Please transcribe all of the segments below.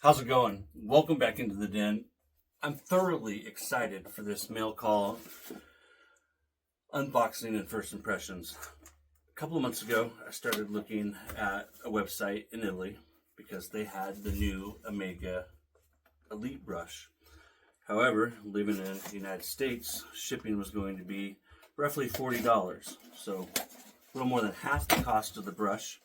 How's it going? Welcome back into the den. I'm thoroughly excited for this mail call unboxing and first impressions. A couple of months ago, I started looking at a website in Italy because they had the new Omega Elite brush. However, living in the United States, shipping was going to be roughly $40, so a little more than half the cost of the brush.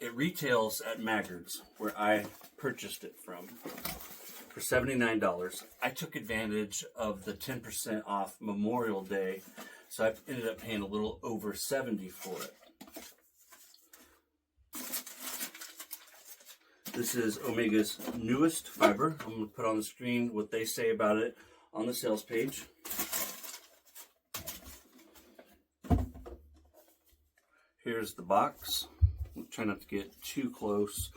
It retails at Maggard's, where I purchased it from, for $79. I took advantage of the 10% off Memorial Day, so I ended up paying a little over $70 for it. This is Omega's newest fiber. I'm going to put on the screen what they say about it on the sales page. Here's the box. I'm trying not to get too close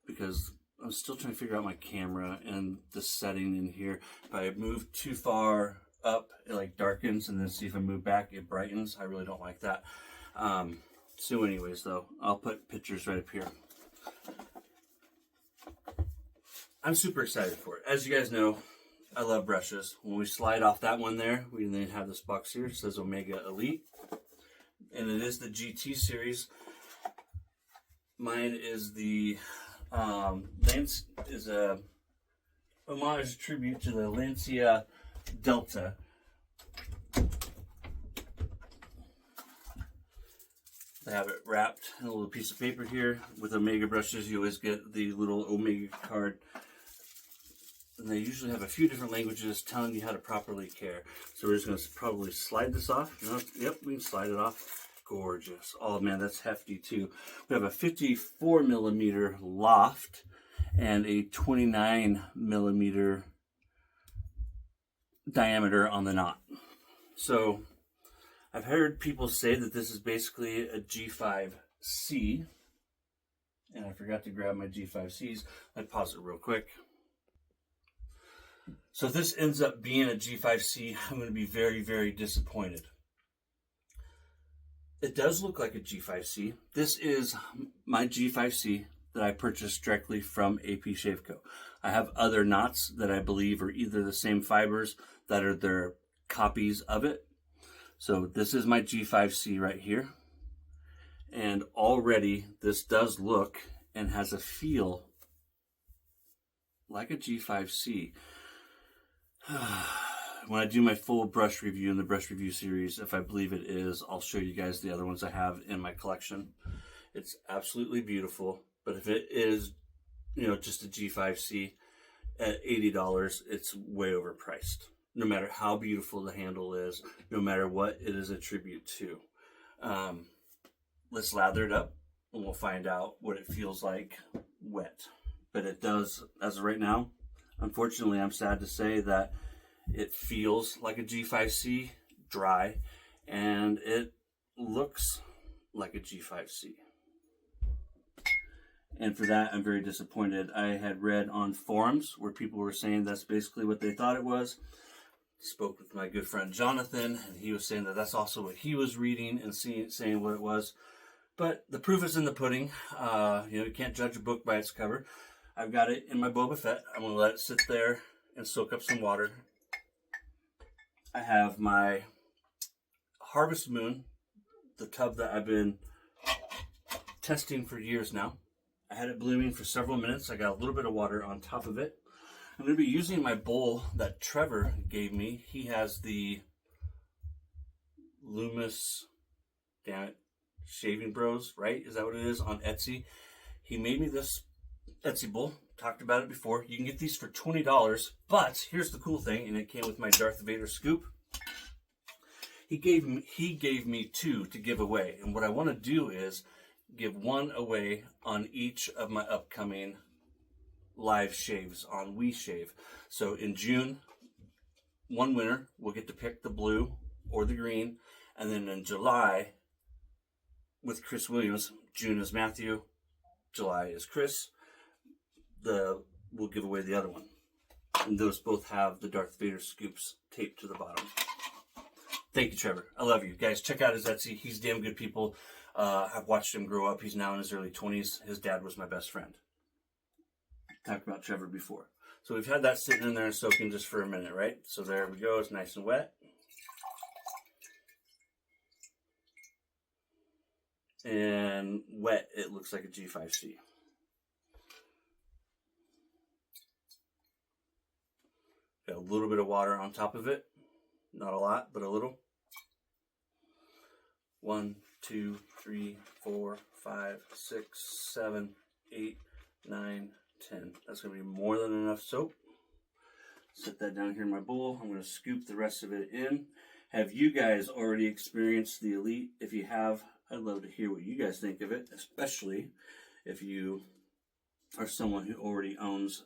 because I'm still trying to figure out my camera and the setting in here. If I move too far up, it like darkens, and then see if I move back, it brightens. I really don't like that. So anyways, though, I'll put pictures right up here. I'm super excited for it. As you guys know, I love brushes. When we slide off that one there, we then have this box here. It says Omega Elite, and it is the GT series. Mine is the is a homage tribute to the Lancia Delta. They have it wrapped in a little piece of paper here. With Omega brushes, you always get the little Omega card. And they usually have a few different languages telling you how to properly care. So we're just going to probably slide this off. Yep, we can slide it off. Gorgeous. Oh man, that's hefty too. We have a 54 millimeter loft and a 29 millimeter diameter on the knot. So I've heard people say that this is basically a G5C, and I forgot to grab my G5Cs. I'll pause it real quick. So if this ends up being a G5C, I'm going to be very, very disappointed. It does look like a G5C. This is my G5C that I purchased directly from AP Shave Co. I have other knots that I believe are either the same fibers that are their copies of it. So this is my G5C right here. And already this does look and has a feel like a G5C. When I do my full brush review in the brush review series, if I believe it is, I'll show you guys the other ones I have in my collection. It's absolutely beautiful, but if it is, just a G5C at $80, it's way overpriced. No matter how beautiful the handle is, no matter what it is a tribute to. Let's lather it up and we'll find out what it feels like wet. But it does, as of right now, unfortunately, I'm sad to say that it feels like a G5C, dry, and it looks like a G5C. And for that, I'm very disappointed. I had read on forums where people were saying that's basically what they thought it was. Spoke with my good friend Jonathan, and he was saying that that's also what he was reading and saying what it was. But the proof is in the pudding. You can't judge a book by its cover. I've got it in my Boba Fett. I'm going to let it sit there and soak up some water. I have my Harvest Moon, the tub that I've been testing for years now. I had it blooming for several minutes. I got a little bit of water on top of it. I'm going to be using my bowl that Trevor gave me. He has the Loomis, Shaving Bros, right? Is that what it is, on Etsy? He made me this Etsy bowl. Talked about it before. You can get these for $20, but here's the cool thing, and it came with my Darth Vader scoop. He gave me two to give away, and what I want to do is give one away on each of my upcoming live shaves on We Shave. So in June, one winner will get to pick the blue or the green, and then in July, with Chris Williams, June is Matthew, July is Chris. We'll give away the other one. And those both have the Darth Vader scoops taped to the bottom. Thank you, Trevor. I love you. Guys, check out his Etsy. He's damn good people. I've watched him grow up. He's now in his early 20s. His dad was my best friend. Talked about Trevor before. So we've had that sitting in there and soaking just for a minute, right? So there we go. It's nice and wet. And wet, it looks like a G5C. Got a little bit of water on top of it. Not a lot, but a little. 1, 2, 3, 4, 5, 6, 7, 8, 9, 10. That's going to be more than enough soap. Set that down here in my bowl. I'm going to scoop the rest of it in. Have you guys already experienced the Elite? If you have, I'd love to hear what you guys think of it, especially if you are someone who already owns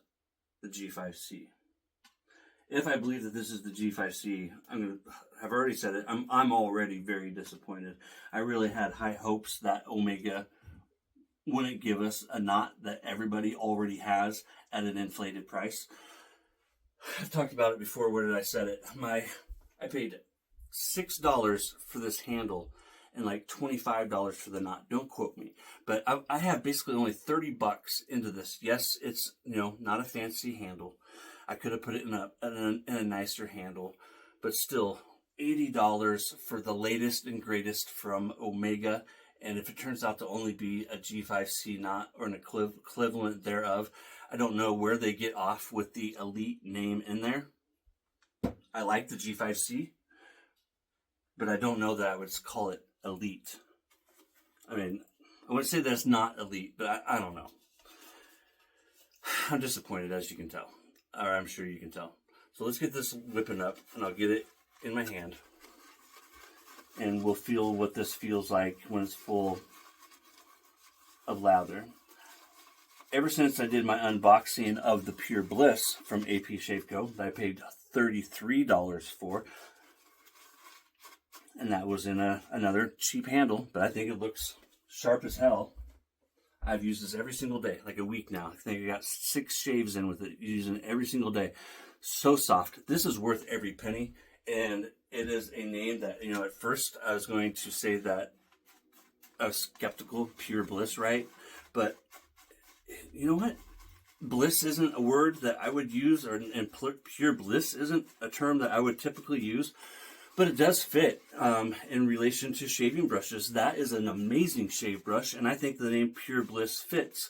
the G5C. If I believe that this is the G5C, I've already said it, I'm already very disappointed. I really had high hopes that Omega wouldn't give us a knot that everybody already has at an inflated price. I've talked about it before. Where did I set it? I paid $6 for this handle and like $25 for the knot. Don't quote me, but I have basically only $30 into this. Yes, it's not a fancy handle. I could have put it in a nicer handle, but still $80 for the latest and greatest from Omega. And if it turns out to only be a G5C knot or an equivalent thereof, I don't know where they get off with the Elite name in there. I like the G5C, but I don't know that I would call it Elite. I mean, I would say that it's not Elite, but I don't know. I'm disappointed, as you can tell. Or I'm sure you can tell. So let's get this whipping up, and I'll get it in my hand. And we'll feel what this feels like when it's full of lather. Ever since I did my unboxing of the Pure Bliss from AP Shapeco that I paid $33 for, and that was in another cheap handle, but I think it looks sharp as hell. I've used this every single day, like a week now. I think I got 6 shaves in with it, using it every single day. So soft. This is worth every penny, and it is a name that, at first I was going to say that I was skeptical, Pure Bliss, right? But you know what? Bliss isn't a word that I would use, and Pure Bliss isn't a term that I would typically use. But it does fit in relation to shaving brushes. That is an amazing shave brush, and I think the name Pure Bliss fits.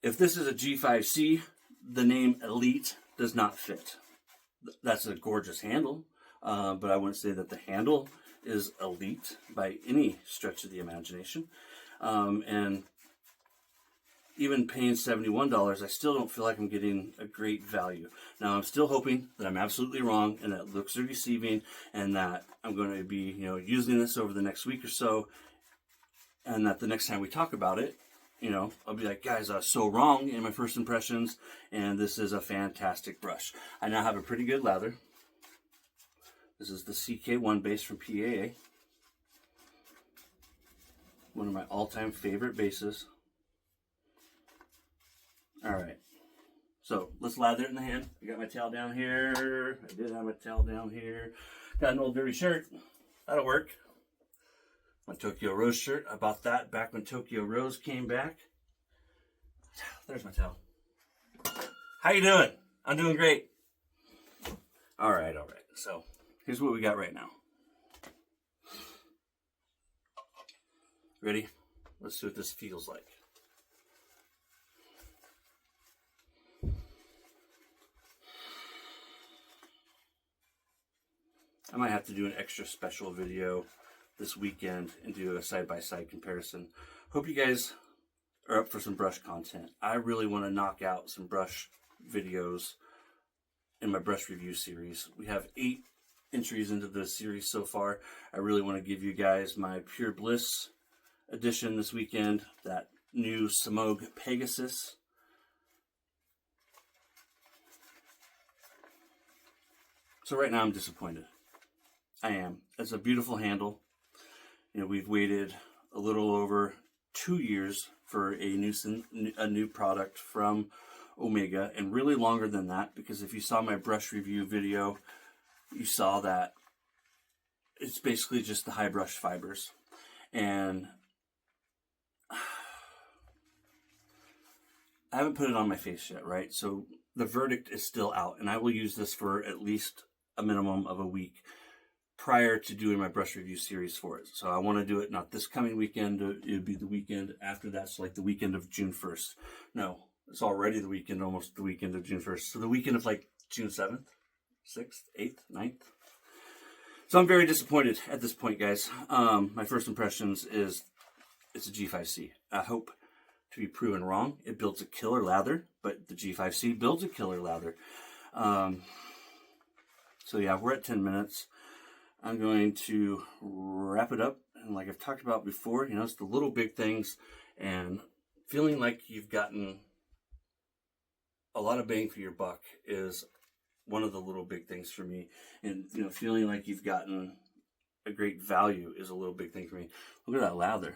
If this is a G5C, the name Elite does not fit. That's a gorgeous handle, but I wouldn't say that the handle is Elite by any stretch of the imagination. And even paying $71, I still don't feel like I'm getting a great value. Now, I'm still hoping that I'm absolutely wrong and that looks are deceiving, and that I'm going to be, using this over the next week or so, and that the next time we talk about it, I'll be like, guys, I was so wrong in my first impressions, and this is a fantastic brush. I now have a pretty good lather. This is the CK1 base from PAA. One of my all-time favorite bases. All right, so let's lather it in the hand. I got my towel down here. I did have my towel down here. Got an old dirty shirt. That'll work. My Tokyo Rose shirt. I bought that back when Tokyo Rose came back. There's my towel. How you doing? I'm doing great. All right. So here's what we got right now. Ready? Let's see what this feels like. I might have to do an extra special video this weekend and do a side-by-side comparison. Hope you guys are up for some brush content. I really want to knock out some brush videos in my brush review series. We have 8 entries into the series so far. I really want to give you guys my Pure Bliss edition this weekend, that new Samog Pegasus. So right now I'm disappointed. I am. It's a beautiful handle. We've waited a little over 2 years for a new product from Omega, and really longer than that, because if you saw my brush review video, you saw that it's basically just the high brush fibers. And I haven't put it on my face yet, right? So the verdict is still out, and I will use this for at least a minimum of a week prior to doing my brush review series for it. So I want to do it not this coming weekend, it would be the weekend after that, so like the weekend of June 1st. No, it's already the weekend, almost the weekend of June 1st. So the weekend of like June 7th, 6th, 8th, 9th. So I'm very disappointed at this point, guys. My first impressions is it's a G5C. I hope to be proven wrong. It builds a killer lather, but the G5C builds a killer lather. So yeah, we're at 10 minutes. I'm going to wrap it up. And like I've talked about before, you know, it's the little big things and feeling like you've gotten a lot of bang for your buck is one of the little big things for me. And, you know, feeling like you've gotten a great value is a little big thing for me. Look at that lather.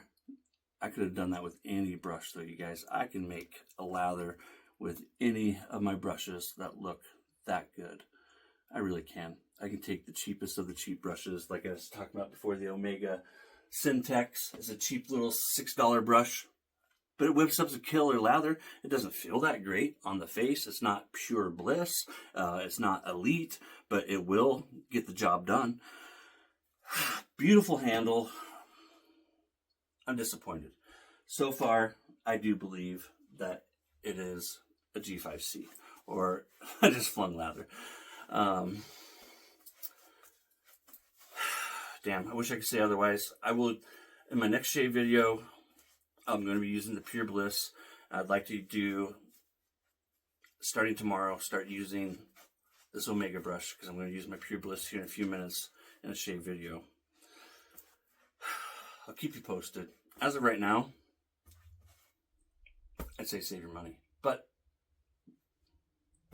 I could have done that with any brush though, you guys. I can make a lather with any of my brushes that look that good. I really can. I can take the cheapest of the cheap brushes, like I was talking about before, the Omega Syntex is a cheap little $6 brush, but it whips up a killer lather. It doesn't feel that great on the face. It's not pure bliss. It's not elite, but it will get the job done. Beautiful handle. I'm disappointed. So far, I do believe that it is a G5C, or I just flung lather. Damn, I wish I could say otherwise. I will, in my next shave video, I'm going to be using the Pure Bliss. I'd like to do, starting tomorrow, start using this Omega brush, because I'm going to use my Pure Bliss here in a few minutes in a shave video. I'll keep you posted. As of right now, I'd say save your money. But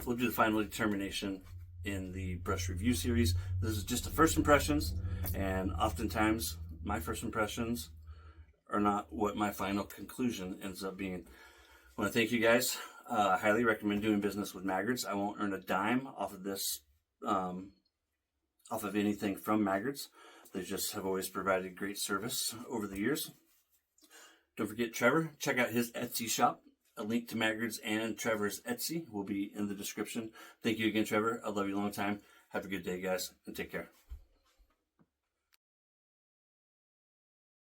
we'll do the final determination in the brush review series. This is just the first impressions, and oftentimes my first impressions are not what my final conclusion ends up being. I want to thank you guys. I highly recommend doing business with Maggards. I won't earn a dime off of this, off of anything from Maggards. They just have always provided great service over the years. Don't forget Trevor. Check out his Etsy shop. A link to Maggard's and Trevor's Etsy will be in the description. Thank you again, Trevor. I love you a long time. Have a good day, guys, and take care.